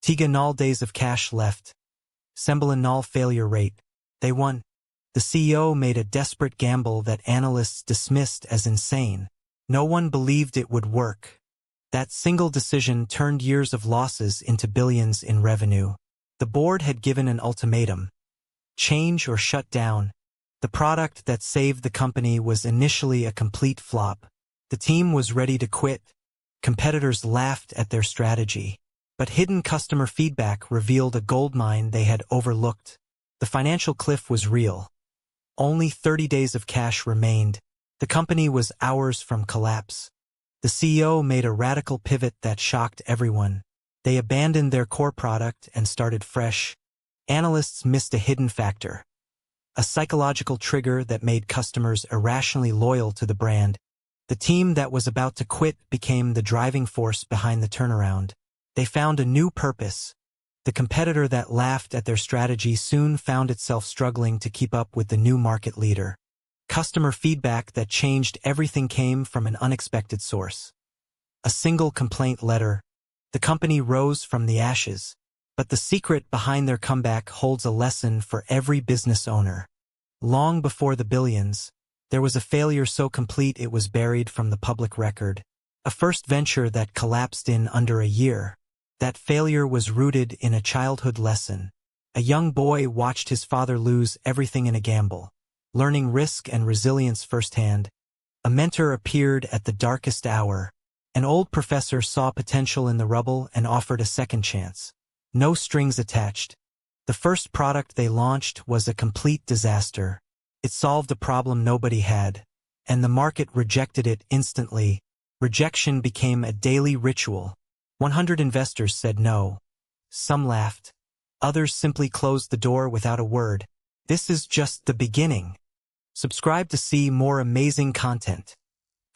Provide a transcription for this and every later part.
Tiga days of cash left. Sebelum failure rate. They won. The CEO made a desperate gamble that analysts dismissed as insane. No one believed it would work. That single decision turned years of losses into billions in revenue. The board had given an ultimatum. Change or shut down. The product that saved the company was initially a complete flop. The team was ready to quit. Competitors laughed at their strategy. But hidden customer feedback revealed a goldmine they had overlooked. The financial cliff was real. Only 30 days of cash remained. The company was hours from collapse. The CEO made a radical pivot that shocked everyone. They abandoned their core product and started fresh. Analysts missed a hidden factor. A psychological trigger that made customers irrationally loyal to the brand. The team that was about to quit became the driving force behind the turnaround. They found a new purpose. The competitor that laughed at their strategy soon found itself struggling to keep up with the new market leader. Customer feedback that changed everything came from an unexpected source. A single complaint letter. The company rose from the ashes. But the secret behind their comeback holds a lesson for every business owner. Long before the billions, there was a failure so complete it was buried from the public record. A first venture that collapsed in under a year. That failure was rooted in a childhood lesson. A young boy watched his father lose everything in a gamble. Learning risk and resilience firsthand, a mentor appeared at the darkest hour. An old professor saw potential in the rubble and offered a second chance. No strings attached. The first product they launched was a complete disaster. It solved a problem nobody had, and the market rejected it instantly. Rejection became a daily ritual. 100 investors said no. Some laughed. Others simply closed the door without a word. This is just the beginning. Subscribe to see more amazing content.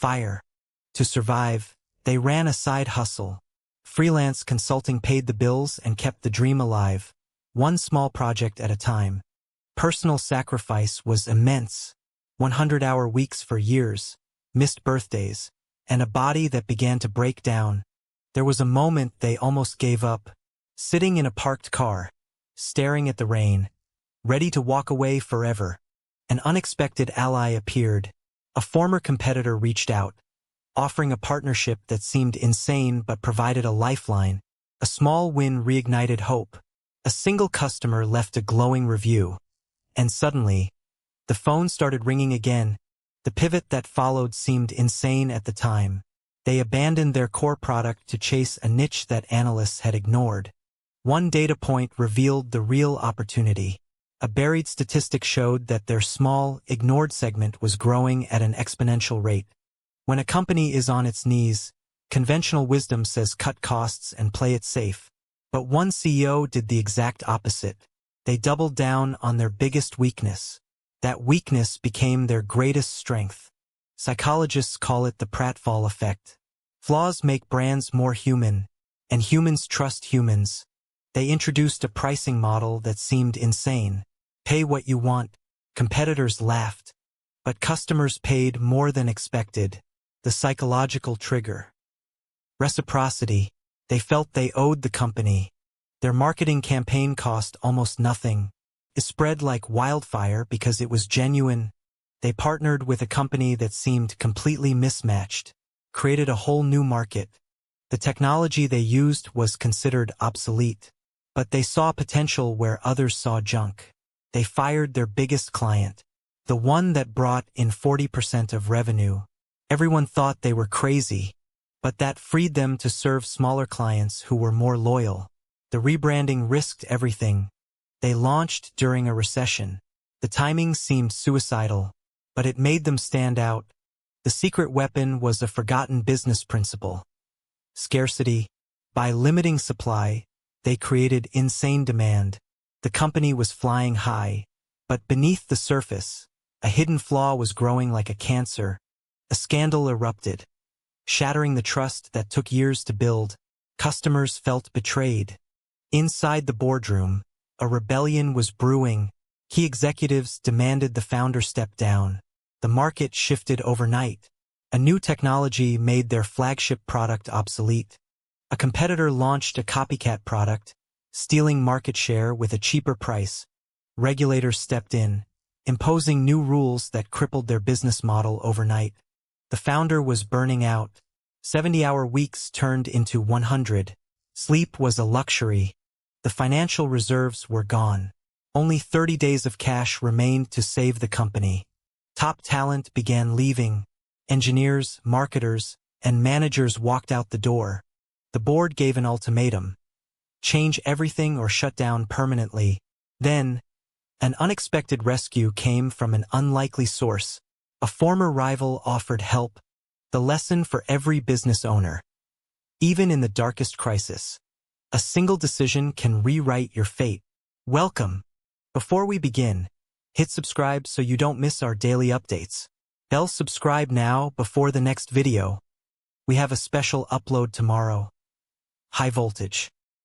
Fire. To survive, they ran a side hustle. Freelance consulting paid the bills and kept the dream alive. One small project at a time. Personal sacrifice was immense. 100-hour weeks for years, missed birthdays, and a body that began to break down. There was a moment they almost gave up. Sitting in a parked car, staring at the rain, ready to walk away forever. An unexpected ally appeared. A former competitor reached out, offering a partnership that seemed insane but provided a lifeline. A small win reignited hope. A single customer left a glowing review. And suddenly, the phone started ringing again. The pivot that followed seemed insane at the time. They abandoned their core product to chase a niche that analysts had ignored. One data point revealed the real opportunity. A buried statistic showed that their small, ignored segment was growing at an exponential rate. When a company is on its knees, conventional wisdom says cut costs and play it safe. But one CEO did the exact opposite. They doubled down on their biggest weakness. That weakness became their greatest strength. Psychologists call it the pratfall effect. Flaws make brands more human, and humans trust humans. They introduced a pricing model that seemed insane. Pay what you want. Competitors laughed. But customers paid more than expected. The psychological trigger. Reciprocity. They felt they owed the company. Their marketing campaign cost almost nothing. It spread like wildfire because it was genuine. They partnered with a company that seemed completely mismatched, created a whole new market. The technology they used was considered obsolete, but they saw potential where others saw junk. They fired their biggest client, the one that brought in 40% of revenue. Everyone thought they were crazy, but that freed them to serve smaller clients who were more loyal. The rebranding risked everything. They launched during a recession. The timing seemed suicidal, but it made them stand out. The secret weapon was a forgotten business principle. Scarcity. By limiting supply, they created insane demand. The company was flying high, but beneath the surface, a hidden flaw was growing like a cancer. A scandal erupted, shattering the trust that took years to build. Customers felt betrayed. Inside the boardroom, a rebellion was brewing. Key executives demanded the founder step down. The market shifted overnight. A new technology made their flagship product obsolete. A competitor launched a copycat product, stealing market share with a cheaper price. Regulators stepped in, imposing new rules that crippled their business model overnight. The founder was burning out. 70-hour weeks turned into 100. Sleep was a luxury. The financial reserves were gone. Only 30 days of cash remained to save the company. Top talent began leaving. Engineers, marketers, and managers walked out the door. The board gave an ultimatum: change everything or shut down permanently. Then, an unexpected rescue came from an unlikely source. A former rival offered help. The lesson for every business owner. Even in the darkest crisis, a single decision can rewrite your fate. Welcome. Before we begin, hit subscribe so you don't miss our daily updates. Subscribe now before the next video. We have a special upload tomorrow. High voltage.